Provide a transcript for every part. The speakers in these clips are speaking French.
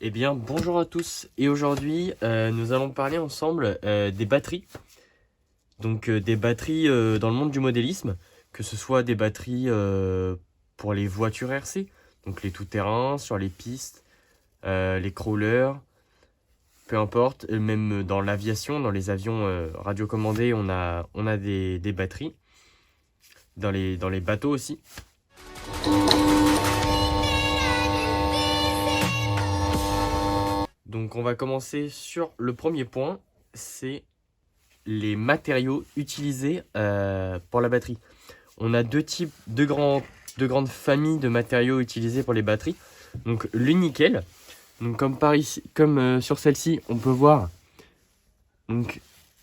Eh bien, bonjour à tous. Et aujourd'hui, nous allons parler ensemble des batteries. Donc, des batteries dans le monde du modélisme, que ce soit des batteries pour les voitures RC, donc les tout-terrain, sur les pistes, les crawlers, peu importe. Et même dans l'aviation, dans les avions radiocommandés, on a des batteries. Dans les bateaux aussi. Donc, on va commencer sur le premier point, c'est les matériaux utilisés pour la batterie. On a deux grandes familles de matériaux utilisés pour les batteries. Donc le nickel. Donc comme sur celle-ci, on peut voir donc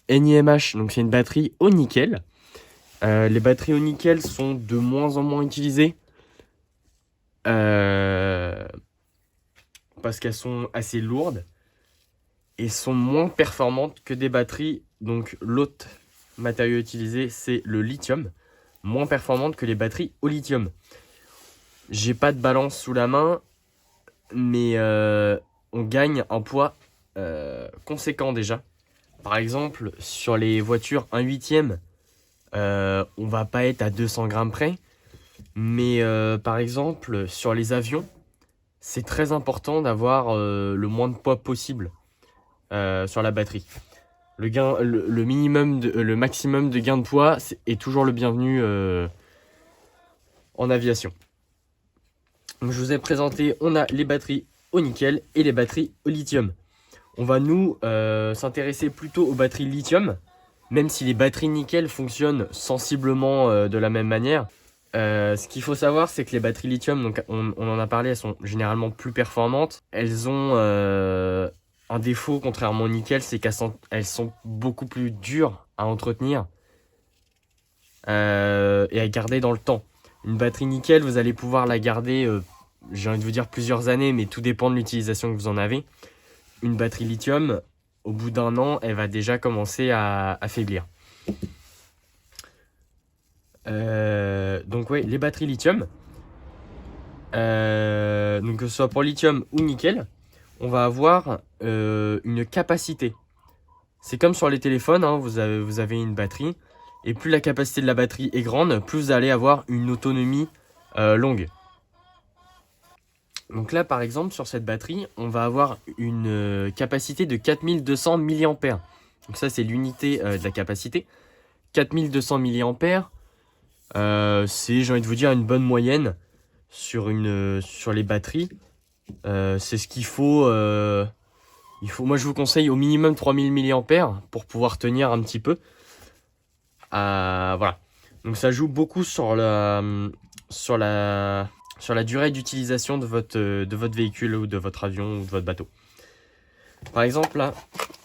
NiMH. Donc c'est une batterie au nickel. Les batteries au nickel sont de moins en moins utilisées parce qu'elles sont assez lourdes et sont moins performantes que des batteries. Donc l'autre matériau utilisé, c'est le lithium, moins performante que les batteries au lithium. J'ai pas de balance sous la main, mais on gagne un poids conséquent déjà. Par exemple, sur les voitures 1/8, on va pas être à 200 grammes près, mais par exemple, sur les avions, c'est très important d'avoir le moins de poids possible sur la batterie. Le maximum de gain de poids est toujours le bienvenu en aviation. Donc, je vous ai présenté, on a les batteries au nickel et les batteries au lithium. On va nous s'intéresser plutôt aux batteries lithium, même si les batteries nickel fonctionnent sensiblement de la même manière. Ce qu'il faut savoir, c'est que les batteries lithium, donc on en a parlé, elles sont généralement plus performantes. Elles ont un défaut, contrairement au nickel, c'est qu'elles sont beaucoup plus dures à entretenir et à garder dans le temps. Une batterie nickel, vous allez pouvoir la garder, j'ai envie de vous dire plusieurs années, mais tout dépend de l'utilisation que vous en avez. Une batterie lithium, au bout d'un an, elle va déjà commencer à faiblir. Donc oui, les batteries lithium, donc que ce soit pour lithium ou nickel, on va avoir une capacité. C'est comme sur les téléphones, hein, vous avez une batterie, et plus la capacité de la batterie est grande, plus vous allez avoir une autonomie longue. Donc là, par exemple, sur cette batterie, on va avoir une capacité de 4200 mAh. Donc ça, c'est l'unité de la capacité. 4200 mAh, c'est, j'ai envie de vous dire, une bonne moyenne sur les batteries. C'est ce qu'il faut, moi, je vous conseille au minimum 3000 mAh pour pouvoir tenir un petit peu. Voilà. Donc ça joue beaucoup sur sur la durée d'utilisation de votre véhicule ou de votre avion ou de votre bateau. Par exemple, là,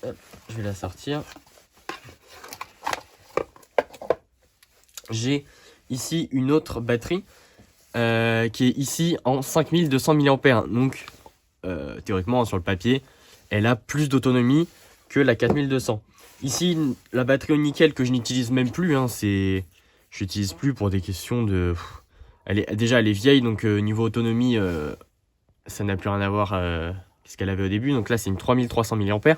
hop, je vais la sortir. J'ai ici une autre batterie qui est ici en 5200 mAh. Donc, théoriquement, sur le papier, elle a plus d'autonomie que la 4200. Ici, la batterie au nickel que je n'utilise même plus, hein, je n'utilise plus pour des questions de... elle est vieille, donc niveau autonomie, ça n'a plus rien à voir ce qu'elle avait au début. Donc là, c'est une 3300 mAh.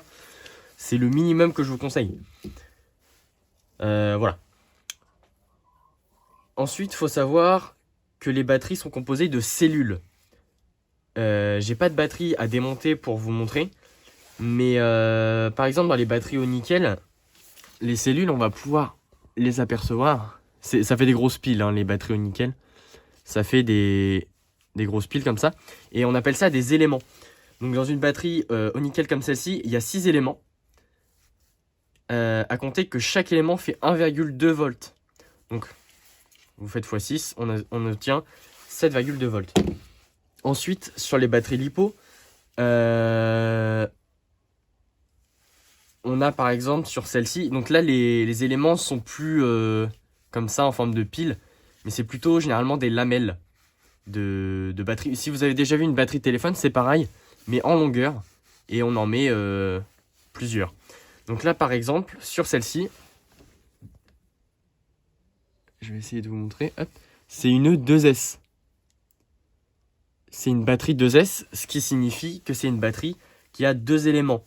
C'est le minimum que je vous conseille. Voilà. Ensuite, il faut savoir que les batteries sont composées de cellules. J'ai pas de batterie à démonter pour vous montrer. Mais par exemple, dans les batteries au nickel, les cellules, on va pouvoir les apercevoir. Ça fait des grosses piles, hein, les batteries au nickel. Ça fait des grosses piles comme ça. Et on appelle ça des éléments. Donc dans une batterie au nickel comme celle-ci, il y a 6 éléments. À compter que chaque élément fait 1,2 volts. Donc vous faites x6, on obtient 7,2 volts. Ensuite, sur les batteries LiPo, on a par exemple sur celle-ci, donc là les éléments sont plus comme ça en forme de pile, mais c'est plutôt généralement des lamelles de batterie. Si vous avez déjà vu une batterie de téléphone, c'est pareil, mais en longueur, et on en met plusieurs. Donc là par exemple, sur celle-ci, je vais essayer de vous montrer, hop, c'est une 2S. c'est une batterie 2S, ce qui signifie que c'est une batterie qui a deux éléments.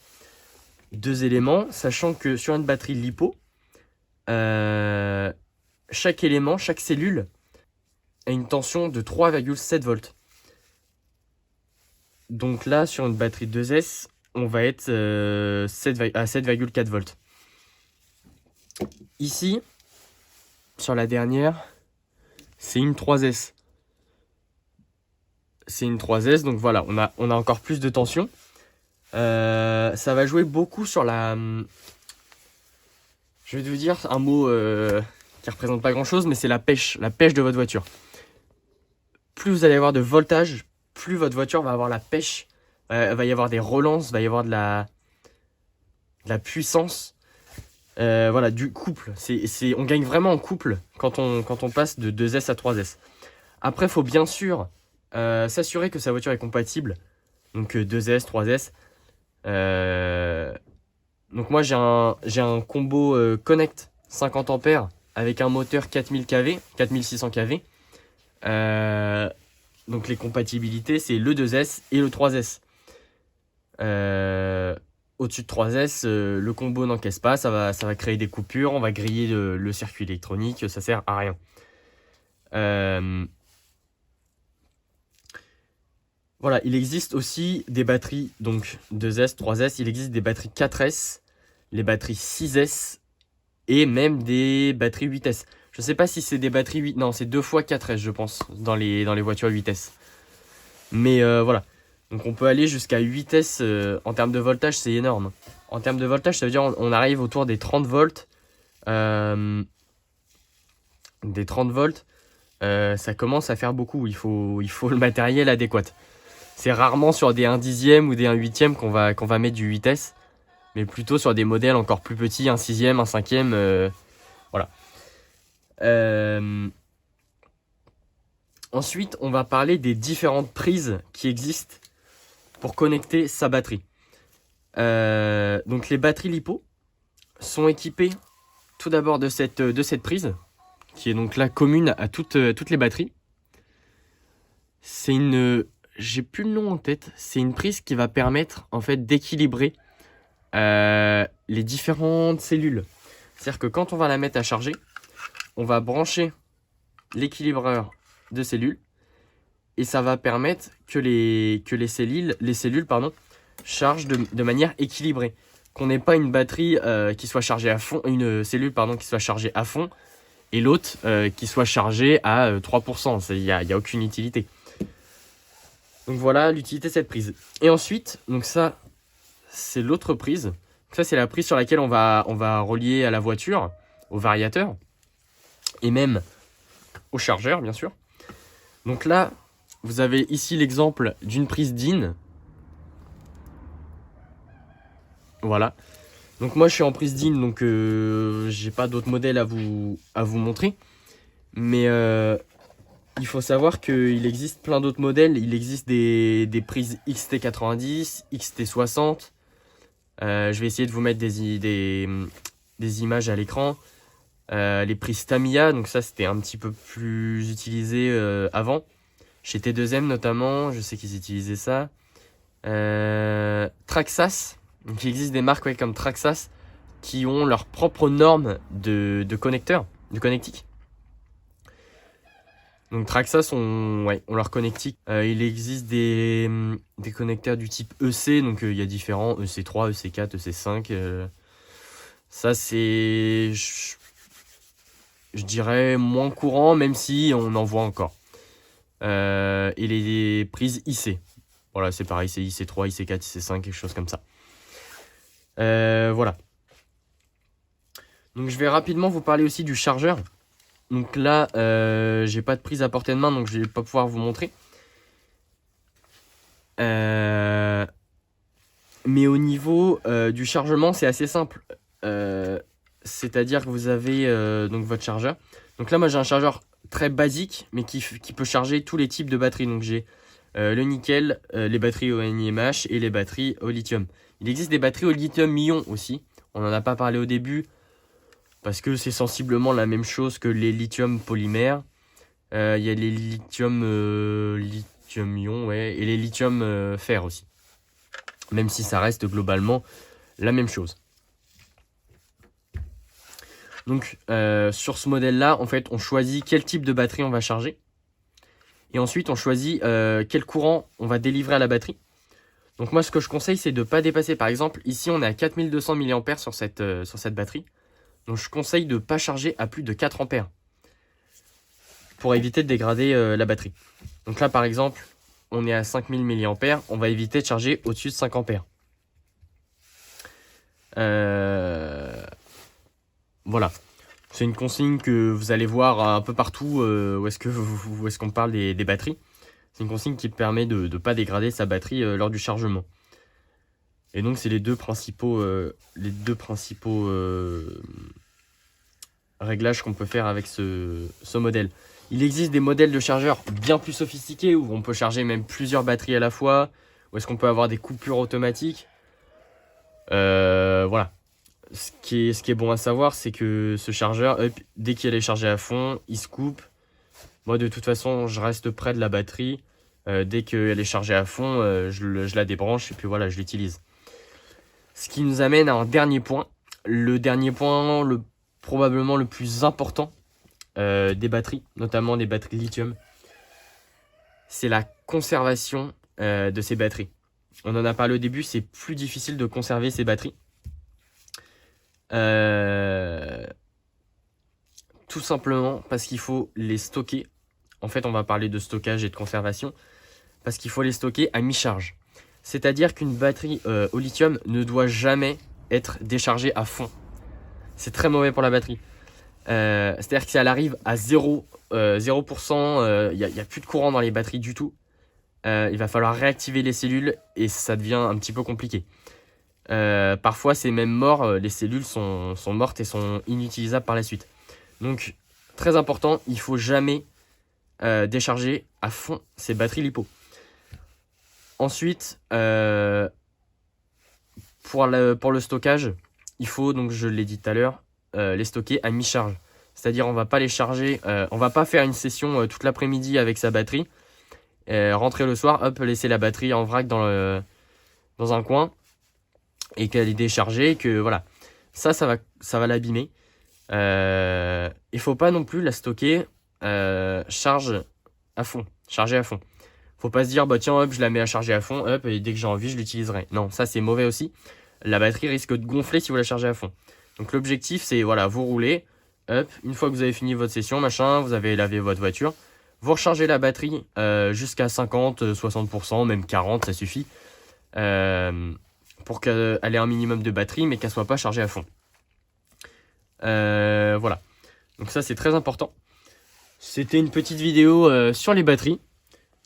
Deux éléments, sachant que sur une batterie LiPo, chaque élément, chaque cellule a une tension de 3,7 volts. Donc là, sur une batterie 2S, on va être à 7,4 volts. Ici, sur la dernière, c'est une 3S. C'est une 3S, donc voilà, on a encore plus de tension. Ça va jouer beaucoup sur la... Je vais vous dire un mot qui représente pas grand chose, mais c'est la pêche de votre voiture. Plus vous allez avoir de voltage, plus votre voiture va avoir la pêche, va y avoir des relances, va y avoir de la puissance. Voilà, du couple. On gagne vraiment en couple quand on passe de 2S à 3S. Après, il faut bien sûr s'assurer que sa voiture est compatible. Donc 2S, 3S. Donc moi j'ai un combo Connect 50 ampères avec un moteur 4000 kV, 4600 kV. Donc les compatibilités c'est le 2S et le 3S. Au-dessus de 3S, le combo n'encaisse pas, ça va créer des coupures, on va griller le circuit électronique, ça sert à rien. Voilà, il existe aussi des batteries, donc 2S, 3S, il existe des batteries 4S, les batteries 6S et même des batteries 8S. Je sais pas si c'est des batteries 8, non, c'est 2 fois 4S je pense, dans les voitures 8S. Mais voilà, donc on peut aller jusqu'à 8S en termes de voltage, c'est énorme. En termes de voltage, ça veut dire on arrive autour des 30 volts. Des 30 volts, ça commence à faire beaucoup, il faut le matériel adéquat. C'est rarement sur des 1 dixième ou des 1 huitième qu'on va mettre du 8S, mais plutôt sur des modèles encore plus petits, 1 sixième, 1 cinquième, voilà. Ensuite, on va parler des différentes prises qui existent pour connecter sa batterie. Donc les batteries LiPo sont équipées tout d'abord de cette prise, qui est donc là commune à toutes les batteries. C'est j'ai plus le nom en tête, c'est une prise qui va permettre en fait d'équilibrer les différentes cellules. C'est-à-dire que quand on va la mettre à charger, on va brancher l'équilibreur de cellules et ça va permettre que les cellules chargent de manière équilibrée. Qu'on n'ait pas une batterie qui soit chargée à fond, une cellule qui soit chargée à fond et l'autre qui soit chargée à 3%. Il n'y a aucune utilité. Donc voilà l'utilité de cette prise. Et ensuite, donc ça, c'est l'autre prise. Donc ça, c'est la prise sur laquelle on va relier à la voiture, au variateur, et même au chargeur, bien sûr. Donc là, vous avez ici l'exemple d'une prise DIN. Voilà. Donc moi, je suis en prise DIN, donc j'ai pas d'autres modèles à vous montrer. Mais il faut savoir qu'il existe plein d'autres modèles. Il existe des prises XT90, XT60. Je vais essayer de vous mettre des images à l'écran. Les prises Tamiya, donc ça c'était un petit peu plus utilisé avant. Chez T2M notamment, je sais qu'ils utilisaient ça. Traxxas, donc il existe des marques comme Traxxas qui ont leurs propres normes de connecteurs, de connectiques. Donc Traxxas ont leur connectique. Il existe des connecteurs du type EC, donc il y a différents EC3, EC4, EC5. Ça c'est, je dirais, moins courant, même si on en voit encore. Et les prises IC. Voilà, c'est pareil, c'est IC3, IC4, IC5, quelque chose comme ça. Voilà. Donc je vais rapidement vous parler aussi du chargeur. Donc là, j'ai pas de prise à portée de main, donc je vais pas pouvoir vous montrer. Mais au niveau du chargement, c'est assez simple. C'est-à-dire que vous avez donc votre chargeur. Donc là, moi j'ai un chargeur très basique, mais qui peut charger tous les types de batteries. Donc j'ai le nickel, les batteries au NiMH et les batteries au lithium. Il existe des batteries au lithium-ion aussi. On n'en a pas parlé au début, parce que c'est sensiblement la même chose que les lithium polymères. Il y a les lithium lithium-ion, ouais, et les lithium-fer aussi. Même si ça reste globalement la même chose. Donc sur ce modèle-là, en fait, on choisit quel type de batterie on va charger. Et ensuite, on choisit quel courant on va délivrer à la batterie. Donc moi, ce que je conseille, c'est de ne pas dépasser. Par exemple, ici, on est à 4200 mAh sur cette batterie. Donc je conseille de ne pas charger à plus de 4 ampères pour éviter de dégrader la batterie. Donc là, par exemple, on est à 5000 mAh. On va éviter de charger au-dessus de 5 ampères. Voilà. C'est une consigne que vous allez voir un peu partout où est-ce qu'on parle des batteries. C'est une consigne qui permet de ne pas dégrader sa batterie lors du chargement. Et donc, c'est les deux principaux réglages qu'on peut faire avec ce modèle. Il existe des modèles de chargeurs bien plus sophistiqués où on peut charger même plusieurs batteries à la fois, où est-ce qu'on peut avoir des coupures automatiques. Voilà. Ce qui est bon à savoir, c'est que ce chargeur, dès qu'il est chargé à fond, il se coupe. Moi, de toute façon, je reste près de la batterie. Dès qu'elle est chargée à fond, je la débranche et puis voilà, je l'utilise. Ce qui nous amène à un dernier point. Le dernier point, probablement le plus important des batteries, notamment des batteries lithium, c'est la conservation de ces batteries. On en a parlé au début, c'est plus difficile de conserver ces batteries. Tout simplement parce qu'il faut les stocker. En fait, on va parler de stockage et de conservation parce qu'il faut les stocker à mi-charge. C'est-à-dire qu'une batterie au lithium ne doit jamais être déchargée à fond. C'est très mauvais pour la batterie. C'est-à-dire que si elle arrive à 0%, il n'y a plus de courant dans les batteries du tout. Il va falloir réactiver les cellules et ça devient un petit peu compliqué. Parfois c'est même mort, les cellules sont mortes et sont inutilisables par la suite. Donc très important, il ne faut jamais décharger à fond ces batteries LiPo. Ensuite, pour le stockage, il faut, donc je l'ai dit tout à l'heure, les stocker à mi-charge. C'est-à-dire on va pas les charger, on va pas faire une session toute l'après-midi avec sa batterie, rentrer le soir, hop, laisser la batterie en vrac dans un coin et qu'elle est déchargée, que voilà, ça va l'abîmer. Il faut pas non plus la stocker chargée à fond. Faut pas se dire bah tiens hop je la mets à charger à fond hop et dès que j'ai envie je l'utiliserai. Non, ça c'est mauvais aussi. La batterie risque de gonfler si vous la chargez à fond. Donc l'objectif c'est voilà, vous roulez, hop, une fois que vous avez fini votre session, machin, vous avez lavé votre voiture, vous rechargez la batterie jusqu'à 50, 60%, même 40, ça suffit. Pour qu'elle ait un minimum de batterie mais qu'elle soit pas chargée à fond. Voilà. Donc ça c'est très important. C'était une petite vidéo sur les batteries.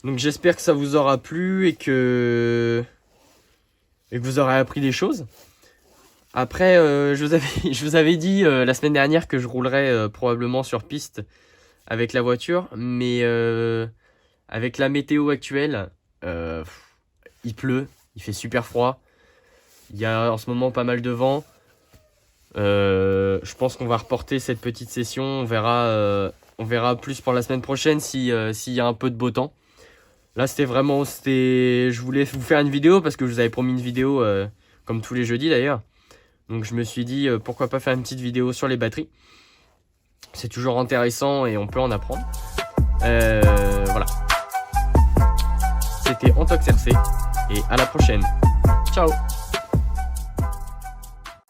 Donc j'espère que ça vous aura plu et que vous aurez appris des choses. Après, je vous avais dit la semaine dernière que je roulerais probablement sur piste avec la voiture. Mais avec la météo actuelle, il pleut, il fait super froid. Il y a en ce moment pas mal de vent. Je pense qu'on va reporter cette petite session. On verra plus pour la semaine prochaine s'il y a un peu de beau temps. Là, je voulais vous faire une vidéo parce que je vous avais promis une vidéo comme tous les jeudis d'ailleurs. Donc je me suis dit pourquoi pas faire une petite vidéo sur les batteries. C'est toujours intéressant et on peut en apprendre. Voilà. C'était Antox RC et à la prochaine. Ciao.